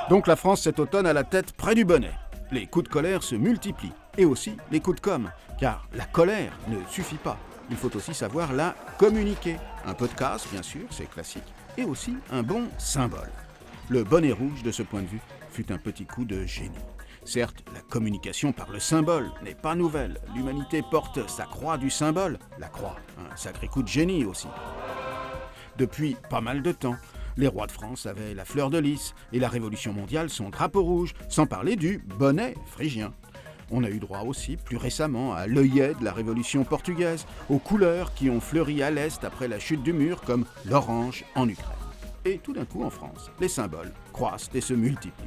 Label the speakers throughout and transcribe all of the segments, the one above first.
Speaker 1: Donc la France cet automne a la tête près du bonnet. Les coups de colère se multiplient, et aussi les coups de com', car la colère ne suffit pas. Il faut aussi savoir la communiquer. Un peu de casse, bien sûr, c'est classique, et aussi un bon symbole. Le bonnet rouge, de ce point de vue, fut un petit coup de génie. Certes, la communication par le symbole n'est pas nouvelle. L'humanité porte sa croix du symbole, la croix, un sacré coup de génie aussi. Depuis pas mal de temps, les rois de France avaient la fleur de lys et la Révolution mondiale son drapeau rouge, sans parler du bonnet phrygien. On a eu droit aussi, plus récemment, à l'œillet de la Révolution portugaise, aux couleurs qui ont fleuri à l'Est après la chute du mur, comme l'orange en Ukraine. Et tout d'un coup, en France, les symboles croissent et se multiplient.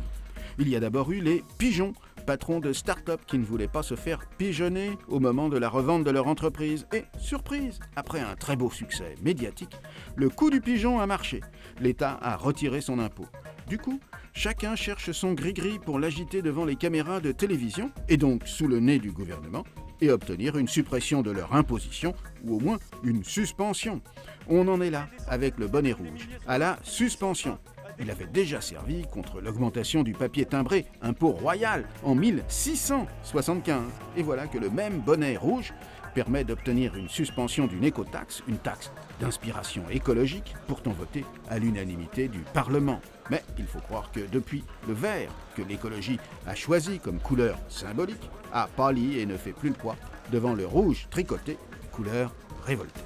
Speaker 1: Il y a d'abord eu les pigeons, patrons de start-up qui ne voulaient pas se faire pigeonner au moment de la revente de leur entreprise. Et, surprise, après un très beau succès médiatique, le coup du pigeon a marché. L'État a retiré son impôt. Du coup, chacun cherche son gris-gris pour l'agiter devant les caméras de télévision, et donc sous le nez du gouvernement, et obtenir une suppression de leur imposition, ou au moins une suspension. On en est là, avec le bonnet rouge, à la suspension. Il avait déjà servi contre l'augmentation du papier timbré, impôt royal, en 1675. Et voilà que le même bonnet rouge permet d'obtenir une suspension d'une écotaxe, une taxe d'inspiration écologique, pourtant votée à l'unanimité du Parlement. Mais il faut croire que depuis, le vert, que l'écologie a choisi comme couleur symbolique, a pâli et ne fait plus le poids devant le rouge tricoté, couleur révoltée.